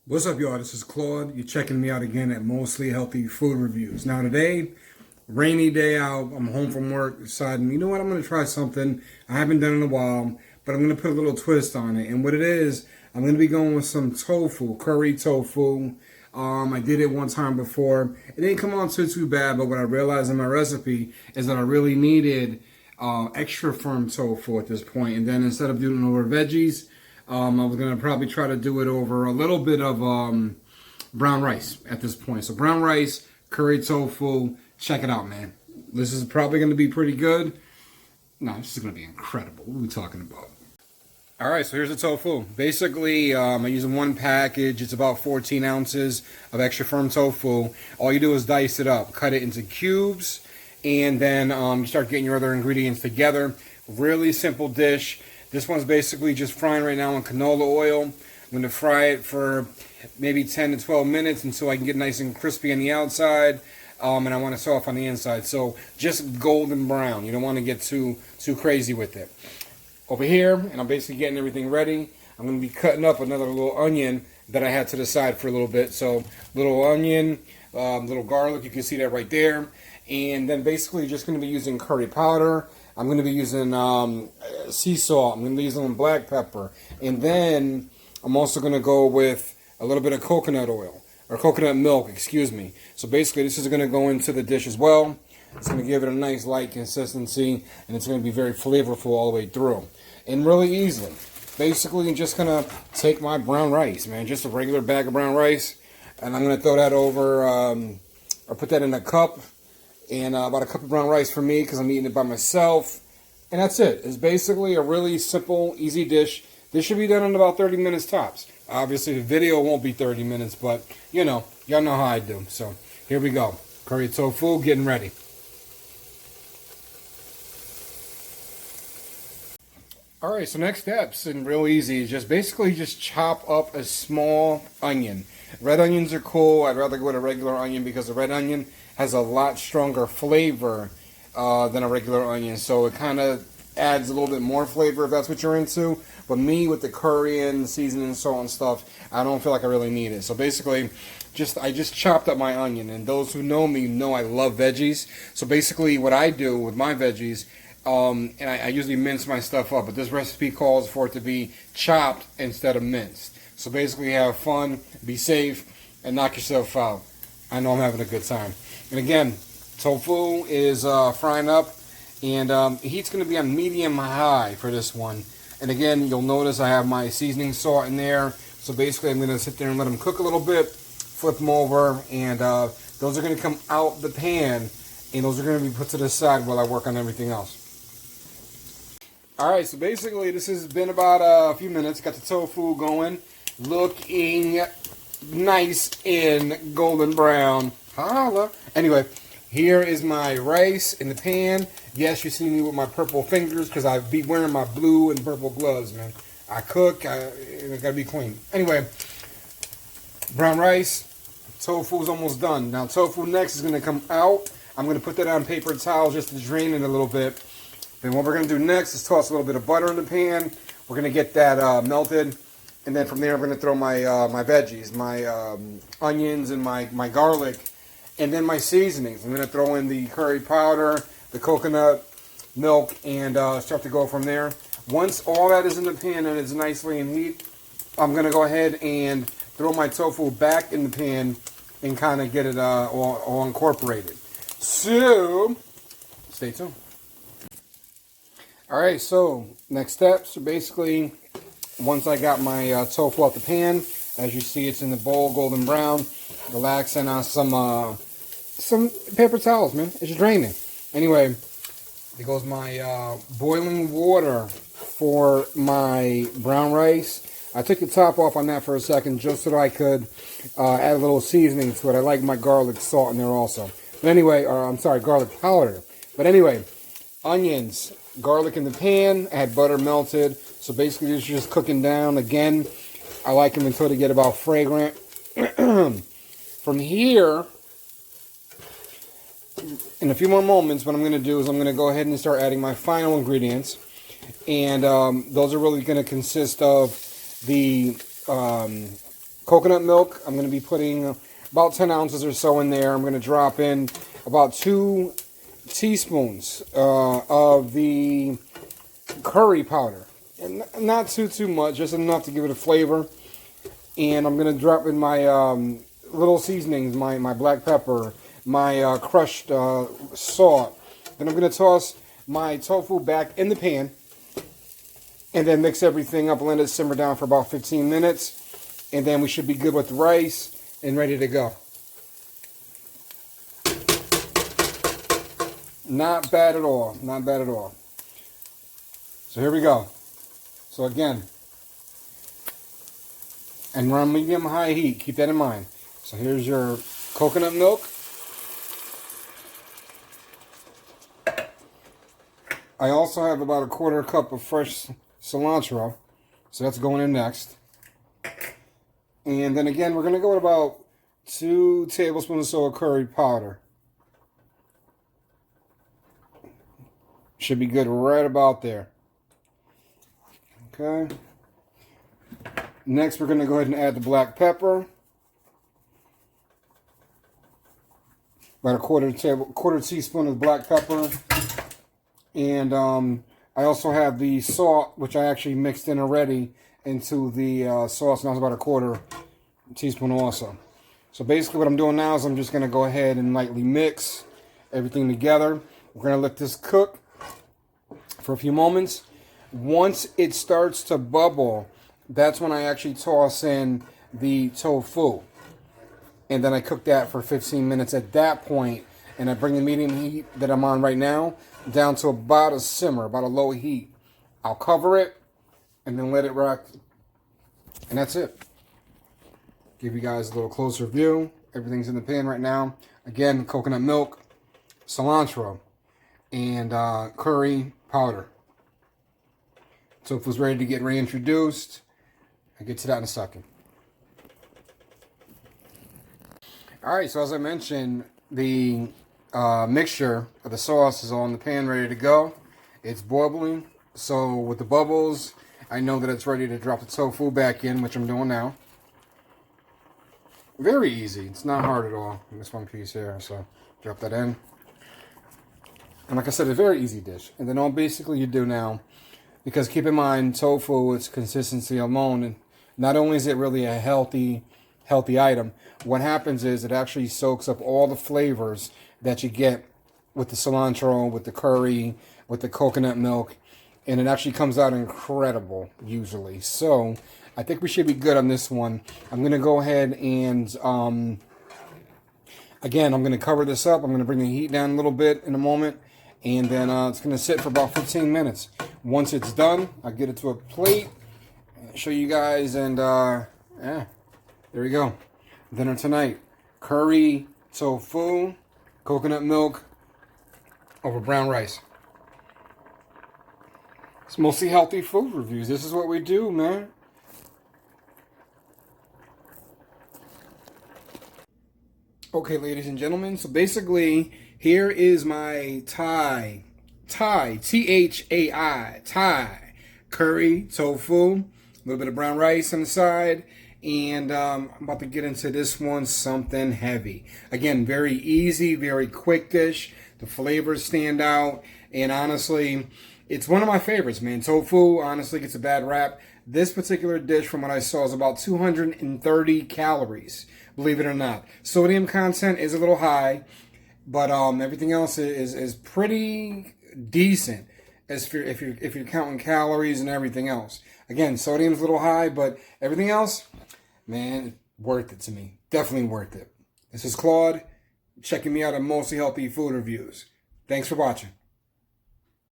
What's up, y'all? This is Claude. You're checking me out again at Mostly Healthy Food Reviews. Now, today, rainy day out. I'm home from work. Deciding, you know what? I'm going to try something I haven't done in a while, but I'm going to put a little twist on it. And what it is, I'm going to be going with some tofu, curry tofu. I did it one time before. It didn't come out too bad, but what I realized in my recipe is that I really needed extra firm tofu at this point. And then instead of doing it over veggies, I was going to probably try to do it over a little bit of brown rice at this point. So brown rice, curry tofu, check it out, man. This is probably going to be pretty good. No, this is going to be incredible. What are we talking about? All right, so here's the tofu. Basically, I'm using one package. It's about 14 ounces of extra firm tofu. All you do is dice it up, cut it into cubes, and then you start getting your other ingredients together. Really simple dish. This one's basically just frying right now in canola oil. I'm going to fry it for maybe 10 to 12 minutes until I can get nice and crispy on the outside. And I want it soft on the inside. So just golden brown. You don't want to get too crazy with it. Over here, and I'm basically getting everything ready. I'm going to be cutting up another little onion that I had to the side for a little bit. So little onion, little garlic. You can see that right there. And then basically just going to be using curry powder. I'm going to be using sea salt. I'm going to be using black pepper. And then I'm also going to go with a little bit of coconut oil. Or coconut milk, excuse me. So basically this is going to go into the dish as well. It's going to give it a nice light consistency. And it's going to be very flavorful all the way through. And really easily. Basically I'm just going to take my brown rice, man. Just a regular bag of brown rice. And I'm going to throw that over, or put that in a cup. And about a cup of brown rice for me because I'm eating it by myself. And that's it. It's basically a really simple, easy dish. This should be done in about 30 minutes tops. Obviously, the video won't be 30 minutes, but, you know, y'all know how I do. So, here we go. Curry tofu, getting ready. Alright, so next steps, and real easy, is just basically just chop up a small onion. Red onions are cool. I'd rather go with a regular onion because the red onion has a lot stronger flavor than a regular onion. So it kind of adds a little bit more flavor if that's what you're into. But me, with the curry and seasoning, salt and stuff, I don't feel like I really need it. So basically, I just chopped up my onion. And those who know me know I love veggies. So basically what I do with my veggies, and I usually mince my stuff up. But this recipe calls for it to be chopped instead of minced. So basically have fun, be safe, and knock yourself out. I know I'm having a good time. And again, tofu is frying up, and heat's going to be on medium high for this one. And again, you'll notice I have my seasoning salt in there. So basically, I'm going to sit there and let them cook a little bit, flip them over, and those are going to come out the pan, and those are going to be put to the side while I work on everything else. All right, so basically, this has been about a few minutes. Got the tofu going, looking nice and golden brown. Holla. Anyway, here is my rice in the pan. Yes, you see me with my purple fingers because I be wearing my blue and purple gloves, man. I cook, I gotta be clean. Anyway, brown rice, tofu's almost done. Now, tofu next is gonna come out. I'm gonna put that on paper towels just to drain it a little bit. Then what we're gonna do next is toss a little bit of butter in the pan. We're gonna get that melted. And then from there, I'm going to throw my my veggies, my onions and my garlic, and then my seasonings. I'm going to throw in the curry powder, the coconut milk, and start to go from there. Once all that is in the pan and it's nicely in heat, I'm going to go ahead and throw my tofu back in the pan and kind of get it all incorporated. So, stay tuned. All right, so next steps are basically, once I got my tofu out the pan, as you see, it's in the bowl, golden brown. Relaxing on some paper towels, man. It's draining. Anyway, there goes my boiling water for my brown rice. I took the top off on that for a second just so that I could add a little seasoning to it. I like my garlic salt in there also. But anyway, I'm sorry, garlic powder. But anyway, onions, garlic in the pan. I had butter melted. So basically, it's just cooking down. Again, I like them until they get about fragrant. From here, in a few more moments, what I'm going to do is I'm going to go ahead and start adding my final ingredients. And those are really going to consist of the coconut milk. I'm going to be putting about 10 ounces or so in there. I'm going to drop in about 2 teaspoons of the curry powder. And not too much, just enough to give it a flavor. And I'm going to drop in my little seasonings, my black pepper, my crushed salt. Then I'm going to toss my tofu back in the pan. And then mix everything up, let it simmer down for about 15 minutes. And then we should be good with the rice and ready to go. Not bad at all. Not bad at all. So here we go. So again, and we're on medium-high heat. Keep that in mind. So here's your coconut milk. I also have about a 1/4 cup of fresh cilantro, so that's going in next. And then again, we're going to go with about 2 tablespoons or so of curry powder. Should be good right about there. Okay. Next, we're going to go ahead and add the black pepper. About a quarter teaspoon of black pepper. And I also have the salt, which I actually mixed in already into the sauce. Now it's about a 1/4 teaspoon also. So basically what I'm doing now is I'm just going to go ahead and lightly mix everything together. We're going to let this cook for a few moments. Once it starts to bubble, that's when I actually toss in the tofu. And then I cook that for 15 minutes at that point. And I bring the medium heat that I'm on right now down to about a simmer, about a low heat. I'll cover it and then let it rock. And that's it. Give you guys a little closer view. Everything's in the pan right now. Again, coconut milk, cilantro, and curry powder. Tofu's ready to get reintroduced. I'll get to that in a second. Alright, so as I mentioned, the mixture of the sauce is all in the pan, ready to go. It's bubbling, so with the bubbles, I know that it's ready to drop the tofu back in, which I'm doing now. Very easy. It's not hard at all. This one piece here, so drop that in. And like I said, a very easy dish. And then all basically you do now, because keep in mind, tofu, its consistency alone, and not only is it really a healthy item, what happens is it actually soaks up all the flavors that you get with the cilantro, with the curry, with the coconut milk, and it actually comes out incredible usually. So I think we should be good on this one. I'm going to go ahead and again, I'm going to cover this up. I'm going to bring the heat down a little bit in a moment, and then it's going to sit for about 15 minutes. Once it's done, I'll get it to a plate, show you guys, and yeah, there we go. Dinner tonight: curry, tofu, coconut milk over brown rice. It's mostly healthy food reviews. This is what we do, man. Okay, ladies and gentlemen, so basically, here is my Thai, T-H-A-I, Thai curry, tofu, a little bit of brown rice on the side, and I'm about to get into this one, something heavy. Again, very easy, very quick dish. The flavors stand out, and honestly, it's one of my favorites, man. Tofu, honestly, gets a bad rap. This particular dish, from what I saw, is about 230 calories, believe it or not. Sodium content is a little high, but everything else is pretty decent as if you're counting calories and everything else. Again, sodium's a little high, but everything else, man, worth it to me. Definitely worth it. This is Claude, checking me out on Mostly Healthy Food Reviews. Thanks for watching.